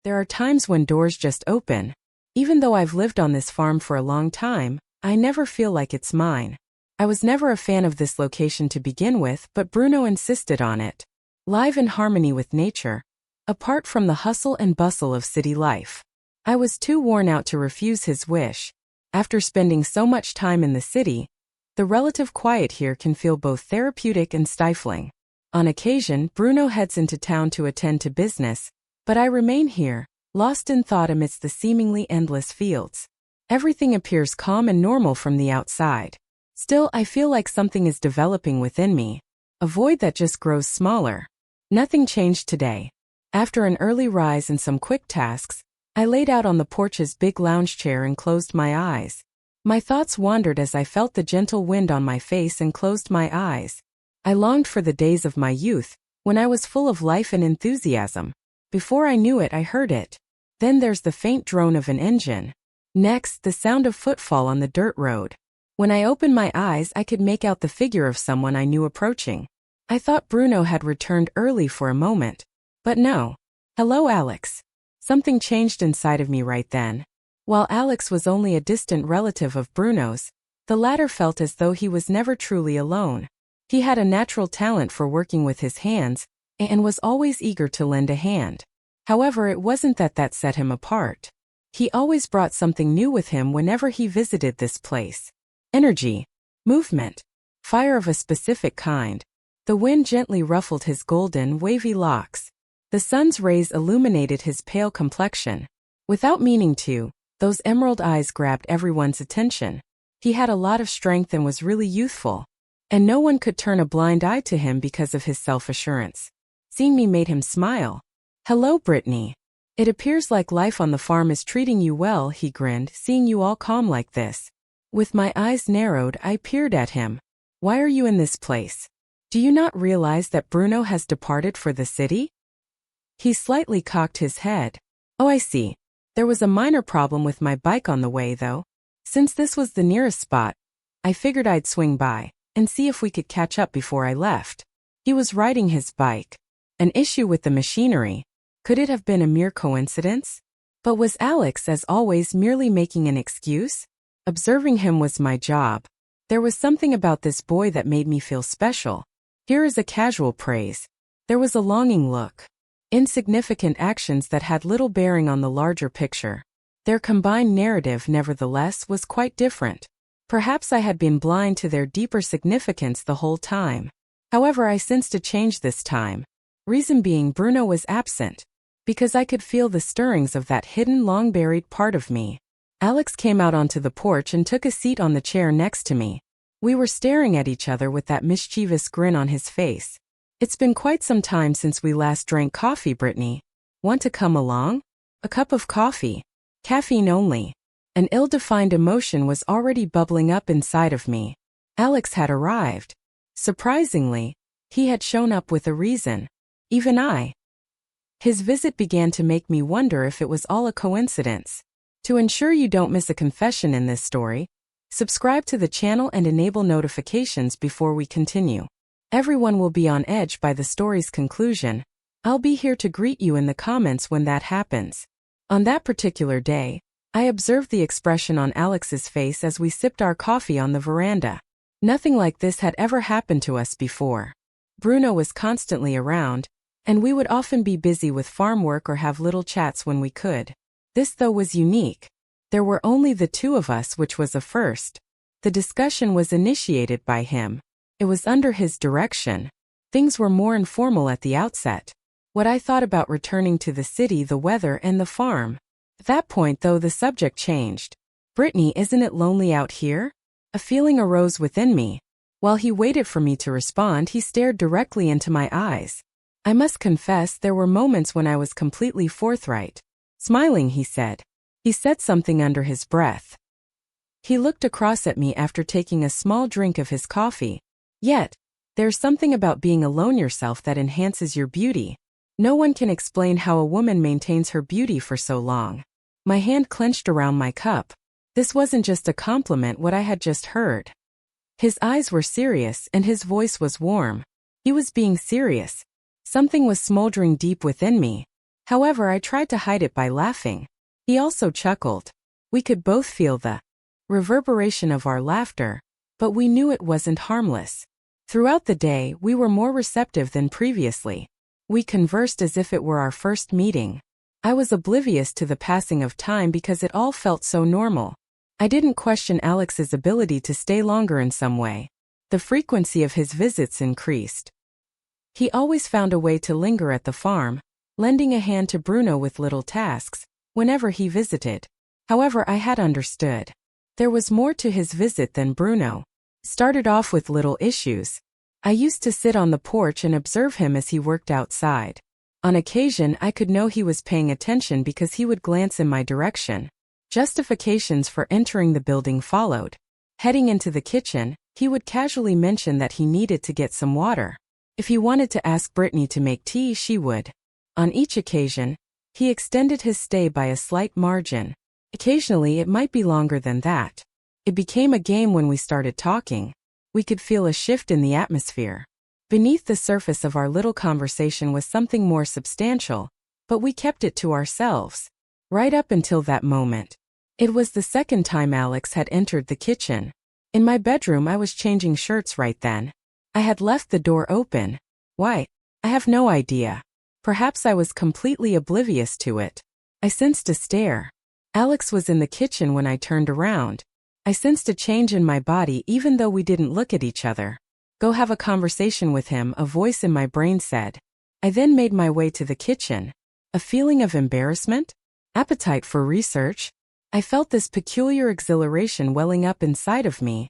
There are times when doors just open. Even though I've lived on this farm for a long time, I never feel like it's mine. I was never a fan of this location to begin with, but Bruno insisted on it. Live in harmony with nature, apart from the hustle and bustle of city life. I was too worn out to refuse his wish. After spending so much time in the city, the relative quiet here can feel both therapeutic and stifling. On occasion, Bruno heads into town to attend to business, but I remain here, lost in thought amidst the seemingly endless fields. Everything appears calm and normal from the outside. Still, I feel like something is developing within me, a void that just grows smaller. Nothing changed today. After an early rise and some quick tasks, I laid out on the porch's big lounge chair and closed my eyes. My thoughts wandered as I felt the gentle wind on my face and closed my eyes. I longed for the days of my youth, when I was full of life and enthusiasm. Before I knew it, I heard it. Then there's the faint drone of an engine. Next, the sound of footfall on the dirt road. When I opened my eyes, I could make out the figure of someone I knew approaching. I thought Bruno had returned early for a moment. But no. Hello, Alex. Something changed inside of me right then. While Alex was only a distant relative of Bruno's, the latter felt as though he was never truly alone. He had a natural talent for working with his hands, and was always eager to lend a hand. However, it wasn't that set him apart. He always brought something new with him whenever he visited this place. Energy, movement, fire of a specific kind. The wind gently ruffled his golden, wavy locks. The sun's rays illuminated his pale complexion. Without meaning to, those emerald eyes grabbed everyone's attention. He had a lot of strength and was really youthful. And no one could turn a blind eye to him because of his self-assurance. Seeing me made him smile. Hello, Brittany. It appears like life on the farm is treating you well, he grinned, seeing you all calm like this. With my eyes narrowed, I peered at him. Why are you in this place? Do you not realize that Bruno has departed for the city? He slightly cocked his head. Oh, I see. There was a minor problem with my bike on the way, though. Since this was the nearest spot, I figured I'd swing by and see if we could catch up before I left. He was riding his bike. An issue with the machinery. Could it have been a mere coincidence? But was Alex, as always, merely making an excuse? Observing him was my job. There was something about this boy that made me feel special. Here is a casual praise. There was a longing look. Insignificant actions that had little bearing on the larger picture. Their combined narrative, nevertheless, was quite different. Perhaps I had been blind to their deeper significance the whole time. However, I sensed a change this time. Reason being, Bruno was absent. Because I could feel the stirrings of that hidden, long-buried part of me. Alex came out onto the porch and took a seat on the chair next to me. We were staring at each other with that mischievous grin on his face. It's been quite some time since we last drank coffee, Brittany. Want to come along? A cup of coffee. Caffeine only. An ill-defined emotion was already bubbling up inside of me. Alex had arrived. Surprisingly, he had shown up with a reason. Even I. His visit began to make me wonder if it was all a coincidence. To ensure you don't miss a confession in this story, subscribe to the channel and enable notifications before we continue. Everyone will be on edge by the story's conclusion. I'll be here to greet you in the comments when that happens. On that particular day, I observed the expression on Alex's face as we sipped our coffee on the veranda. Nothing like this had ever happened to us before. Bruno was constantly around, and we would often be busy with farm work or have little chats when we could. This, though, was unique. There were only the two of us, which was a first. The discussion was initiated by him. It was under his direction. Things were more informal at the outset. What I thought about returning to the city, the weather, and the farm. At that point, though, the subject changed. Brittany, isn't it lonely out here? A feeling arose within me. While he waited for me to respond, he stared directly into my eyes. I must confess, there were moments when I was completely forthright. Smiling, he said. He said something under his breath. He looked across at me after taking a small drink of his coffee. Yet, there's something about being alone yourself that enhances your beauty. No one can explain how a woman maintains her beauty for so long. My hand clenched around my cup. This wasn't just a compliment, what I had just heard. His eyes were serious and his voice was warm. He was being serious. Something was smoldering deep within me. However, I tried to hide it by laughing. He also chuckled. We could both feel the reverberation of our laughter, but we knew it wasn't harmless. Throughout the day, we were more receptive than previously. We conversed as if it were our first meeting. I was oblivious to the passing of time because it all felt so normal. I didn't question Alex's ability to stay longer in some way. The frequency of his visits increased. He always found a way to linger at the farm, lending a hand to Bruno with little tasks, whenever he visited. However, I had understood. There was more to his visit than Bruno. Started off with little issues. I used to sit on the porch and observe him as he worked outside. On occasion, I could know he was paying attention because he would glance in my direction. Justifications for entering the building followed. Heading into the kitchen, he would casually mention that he needed to get some water. If he wanted to ask Brittany to make tea, she would. On each occasion, he extended his stay by a slight margin. Occasionally, it might be longer than that. It became a game when we started talking. We could feel a shift in the atmosphere. Beneath the surface of our little conversation was something more substantial, but we kept it to ourselves. Right up until that moment. It was the second time Alex had entered the kitchen. In my bedroom, I was changing shirts right then. I had left the door open. Why? I have no idea. Perhaps I was completely oblivious to it. I sensed a stare. Alex was in the kitchen when I turned around. I sensed a change in my body even though we didn't look at each other. Go have a conversation with him, a voice in my brain said. I then made my way to the kitchen. A feeling of embarrassment? Appetite for research? I felt this peculiar exhilaration welling up inside of me.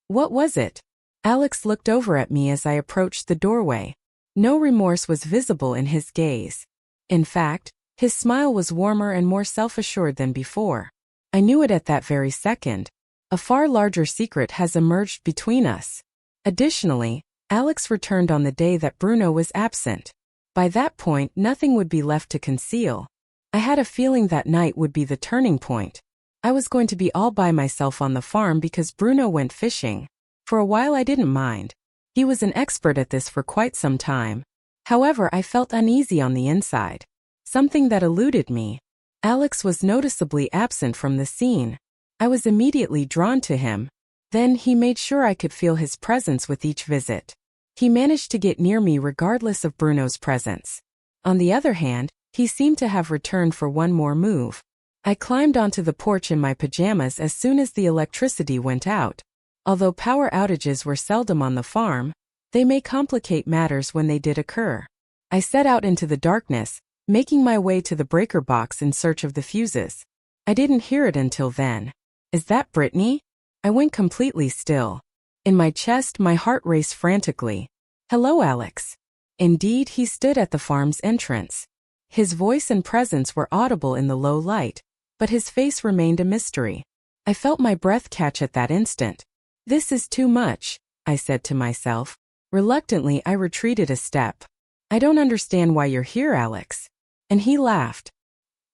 What was it? Alex looked over at me as I approached the doorway. No remorse was visible in his gaze. In fact, his smile was warmer and more self-assured than before. I knew it at that very second. A far larger secret has emerged between us. Additionally, Alex returned on the day that Bruno was absent. By that point, nothing would be left to conceal. I had a feeling that night would be the turning point. I was going to be all by myself on the farm because Bruno went fishing. For a while I didn't mind. He was an expert at this for quite some time. However, I felt uneasy on the inside. Something that eluded me. Alex was noticeably absent from the scene. I was immediately drawn to him. Then he made sure I could feel his presence with each visit. He managed to get near me regardless of Bruno's presence. On the other hand, he seemed to have returned for one more move. I climbed onto the porch in my pajamas as soon as the electricity went out. Although power outages were seldom on the farm, they may complicate matters when they did occur. I set out into the darkness, making my way to the breaker box in search of the fuses. I didn't hear it until then. Is that Brittany? I went completely still. In my chest, my heart raced frantically. Hello, Alex. Indeed, he stood at the farm's entrance. His voice and presence were audible in the low light, but his face remained a mystery. I felt my breath catch at that instant. This is too much, I said to myself. Reluctantly, I retreated a step. I don't understand why you're here, Alex. And he laughed.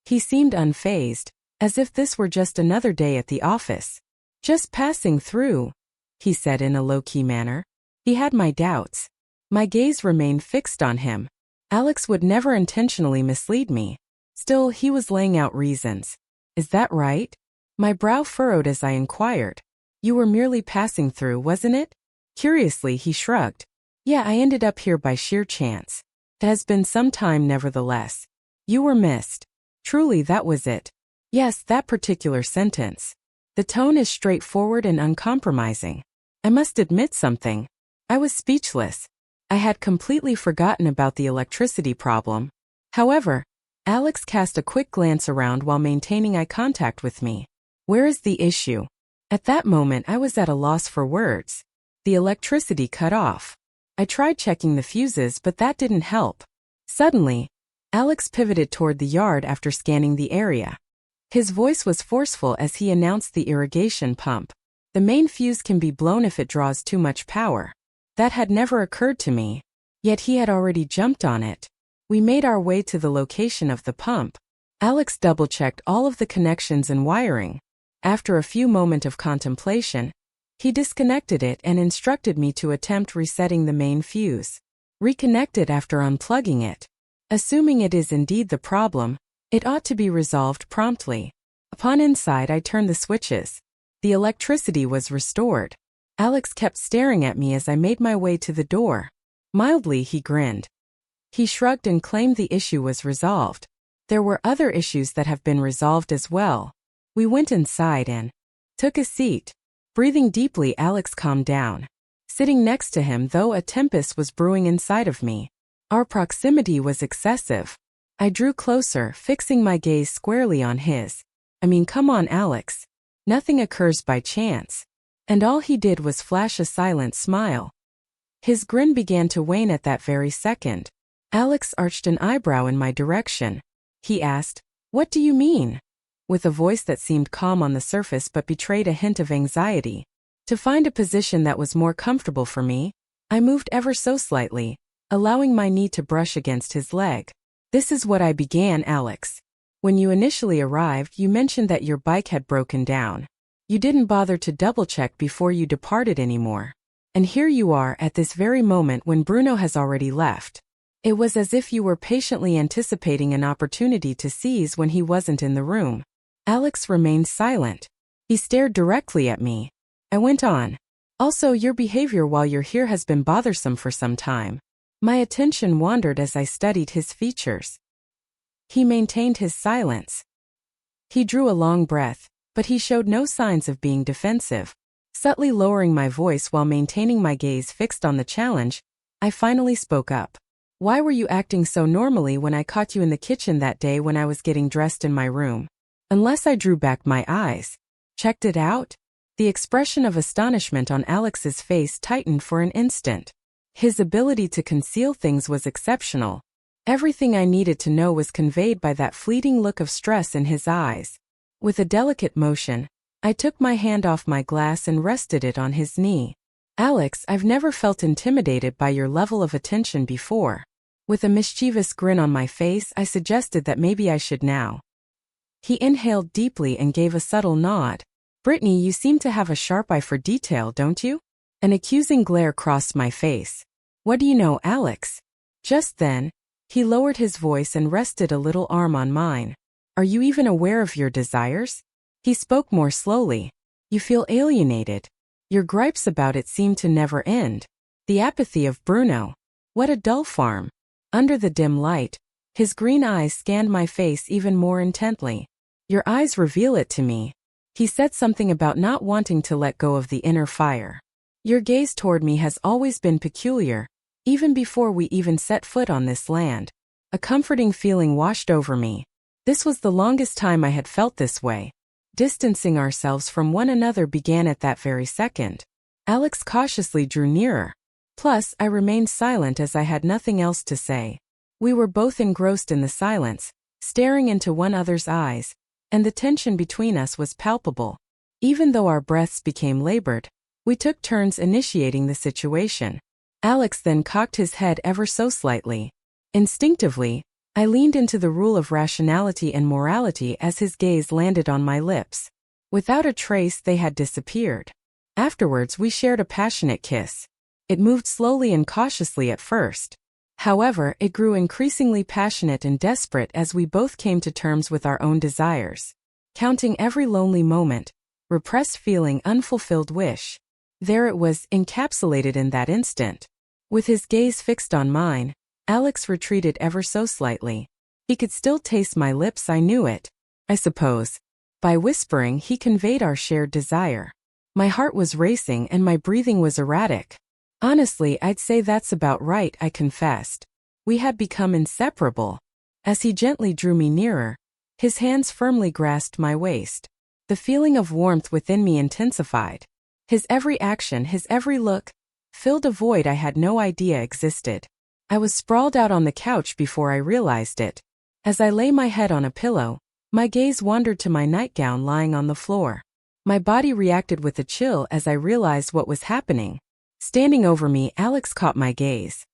He seemed unfazed, as if this were just another day at the office. Just passing through, he said in a low-key manner. He had my doubts. My gaze remained fixed on him. Alex would never intentionally mislead me. Still, he was laying out reasons. Is that right? My brow furrowed as I inquired. You were merely passing through, wasn't it? Curiously, he shrugged. Yeah, I ended up here by sheer chance. It has been some time nevertheless. You were missed. Truly, that was it. Yes, that particular sentence. The tone is straightforward and uncompromising. I must admit something. I was speechless. I had completely forgotten about the electricity problem. However, Alex cast a quick glance around while maintaining eye contact with me. Where is the issue? At that moment, I was at a loss for words. The electricity cut off. I tried checking the fuses, but that didn't help. Suddenly, Alex pivoted toward the yard after scanning the area. His voice was forceful as he announced the irrigation pump. The main fuse can be blown if it draws too much power. That had never occurred to me. Yet he had already jumped on it. We made our way to the location of the pump. Alex double-checked all of the connections and wiring. After a few moments of contemplation, he disconnected it and instructed me to attempt resetting the main fuse. Reconnect it after unplugging it. Assuming it is indeed the problem, it ought to be resolved promptly. Upon inside, I turned the switches. The electricity was restored. Alex kept staring at me as I made my way to the door. Mildly, he grinned. He shrugged and claimed the issue was resolved. There were other issues that have been resolved as well. We went inside and took a seat. Breathing deeply, Alex calmed down. Sitting next to him, though, a tempest was brewing inside of me. Our proximity was excessive. I drew closer, fixing my gaze squarely on his. I mean, come on, Alex. Nothing occurs by chance. And all he did was flash a silent smile. His grin began to wane at that very second. Alex arched an eyebrow in my direction. He asked, "What do you mean?" with a voice that seemed calm on the surface but betrayed a hint of anxiety. To find a position that was more comfortable for me, I moved ever so slightly, allowing my knee to brush against his leg. "This is what I began, Alex. When you initially arrived, you mentioned that your bike had broken down. You didn't bother to double-check before you departed anymore. And here you are at this very moment when Bruno has already left. It was as if you were patiently anticipating an opportunity to seize when he wasn't in the room." Alex remained silent. He stared directly at me. I went on. "Also, your behavior while you're here has been bothersome for some time." My attention wandered as I studied his features. He maintained his silence. He drew a long breath, but he showed no signs of being defensive. Subtly lowering my voice while maintaining my gaze fixed on the challenge, I finally spoke up. "Why were you acting so normally when I caught you in the kitchen that day when I was getting dressed in my room? Unless I drew back my eyes. Checked it out?" The expression of astonishment on Alex's face tightened for an instant. His ability to conceal things was exceptional. Everything I needed to know was conveyed by that fleeting look of stress in his eyes. With a delicate motion, I took my hand off my glass and rested it on his knee. "Alex, I've never felt intimidated by your level of attention before." With a mischievous grin on my face, I suggested that maybe I should now. He inhaled deeply and gave a subtle nod. "Brittany, you seem to have a sharp eye for detail, don't you?" An accusing glare crossed my face. "What do you know, Alex?" Just then, he lowered his voice and rested a little arm on mine. "Are you even aware of your desires?" He spoke more slowly. "You feel alienated. Your gripes about it seem to never end. The apathy of Bruno. What a dull farm." Under the dim light, his green eyes scanned my face even more intently. "Your eyes reveal it to me." He said something about not wanting to let go of the inner fire. "Your gaze toward me has always been peculiar, even before we even set foot on this land." A comforting feeling washed over me. This was the longest time I had felt this way. Distancing ourselves from one another began at that very second. Alex cautiously drew nearer. Plus, I remained silent as I had nothing else to say. We were both engrossed in the silence, staring into one another's eyes, and the tension between us was palpable. Even though our breaths became labored, we took turns initiating the situation. Alex then cocked his head ever so slightly. Instinctively, I leaned into the rule of rationality and morality as his gaze landed on my lips. Without a trace, they had disappeared. Afterwards, we shared a passionate kiss. It moved slowly and cautiously at first. However, it grew increasingly passionate and desperate as we both came to terms with our own desires. Counting every lonely moment, repressed feeling, unfulfilled wish. There it was, encapsulated in that instant. With his gaze fixed on mine, Alex retreated ever so slightly. He could still taste my lips, I knew it. I suppose. By whispering, he conveyed our shared desire. My heart was racing and my breathing was erratic. "Honestly, I'd say that's about right," I confessed. We had become inseparable. As he gently drew me nearer, his hands firmly grasped my waist. The feeling of warmth within me intensified. His every action, his every look, filled a void I had no idea existed. I was sprawled out on the couch before I realized it. As I lay my head on a pillow, my gaze wandered to my nightgown lying on the floor. My body reacted with a chill as I realized what was happening. Standing over me, Alex caught my gaze.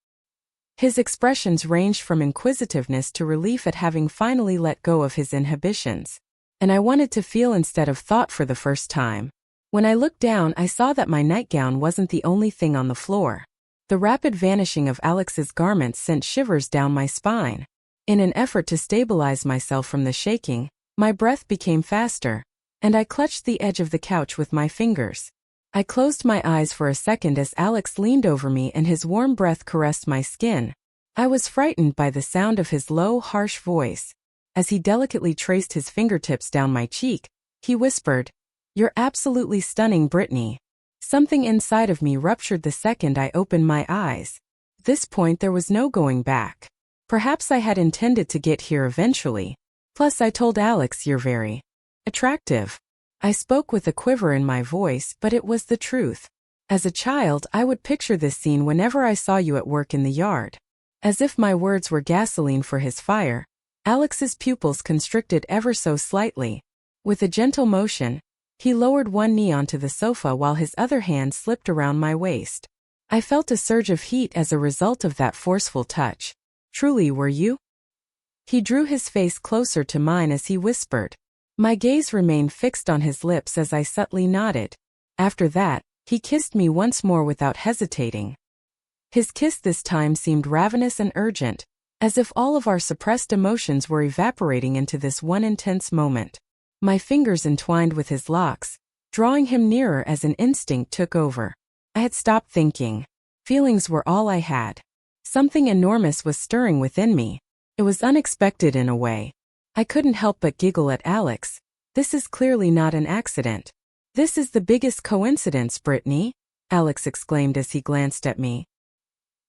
His expressions ranged from inquisitiveness to relief at having finally let go of his inhibitions. And I wanted to feel instead of thought for the first time. When I looked down, I saw that my nightgown wasn't the only thing on the floor. The rapid vanishing of Alex's garments sent shivers down my spine. In an effort to stabilize myself from the shaking, my breath became faster, and I clutched the edge of the couch with my fingers. I closed my eyes for a second as Alex leaned over me and his warm breath caressed my skin. I was frightened by the sound of his low, harsh voice. As he delicately traced his fingertips down my cheek, he whispered, "You're absolutely stunning, Brittany." Something inside of me ruptured the second I opened my eyes. At this point there was no going back. Perhaps I had intended to get here eventually. Plus I told Alex, "You're very attractive." I spoke with a quiver in my voice, but it was the truth. As a child, I would picture this scene whenever I saw you at work in the yard. As if my words were gasoline for his fire, Alex's pupils constricted ever so slightly. With a gentle motion, he lowered one knee onto the sofa while his other hand slipped around my waist. I felt a surge of heat as a result of that forceful touch. "Truly, were you?" He drew his face closer to mine as he whispered. My gaze remained fixed on his lips as I subtly nodded. After that, he kissed me once more without hesitating. His kiss this time seemed ravenous and urgent, as if all of our suppressed emotions were evaporating into this one intense moment. My fingers entwined with his locks, drawing him nearer as an instinct took over. I had stopped thinking. Feelings were all I had. Something enormous was stirring within me. It was unexpected in a way. I couldn't help but giggle at Alex. "This is clearly not an accident. This is the biggest coincidence, Brittany," Alex exclaimed as he glanced at me.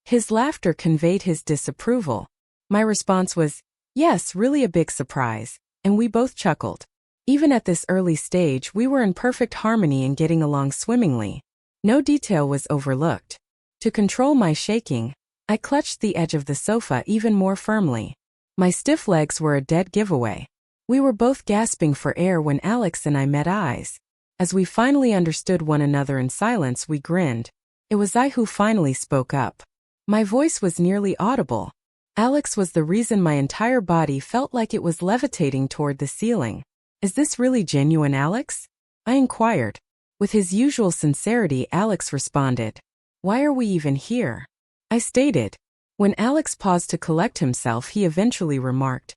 His laughter conveyed his disapproval. My response was, "Yes, really a big surprise," and we both chuckled. Even at this early stage, we were in perfect harmony and getting along swimmingly. No detail was overlooked. To control my shaking, I clutched the edge of the sofa even more firmly. My stiff legs were a dead giveaway. We were both gasping for air when Alex and I met eyes. As we finally understood one another in silence, we grinned. It was I who finally spoke up. My voice was nearly audible. Alex was the reason my entire body felt like it was levitating toward the ceiling. "Is this really genuine, Alex?" I inquired. With his usual sincerity, Alex responded, "Why are we even here?" I stated. When Alex paused to collect himself, he eventually remarked,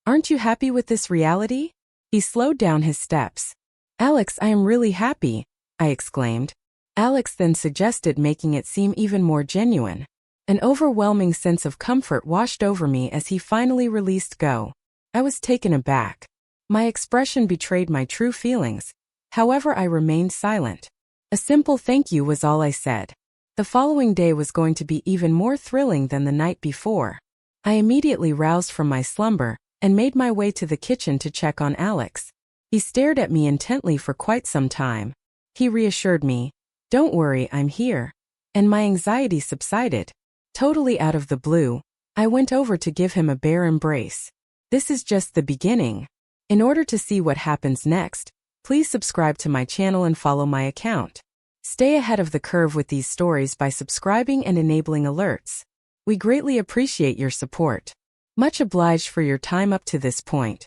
"Aren't you happy with this reality?" He slowed down his steps. "Alex, I am really happy," I exclaimed. Alex then suggested making it seem even more genuine. An overwhelming sense of comfort washed over me as he finally released go. I was taken aback. My expression betrayed my true feelings. However, I remained silent. A simple thank you was all I said. The following day was going to be even more thrilling than the night before. I immediately roused from my slumber and made my way to the kitchen to check on Alex. He stared at me intently for quite some time. He reassured me, "Don't worry, I'm here," and my anxiety subsided. Totally out of the blue, I went over to give him a bear embrace. This is just the beginning. In order to see what happens next, please subscribe to my channel and follow my account. Stay ahead of the curve with these stories by subscribing and enabling alerts. We greatly appreciate your support. Much obliged for your time up to this point.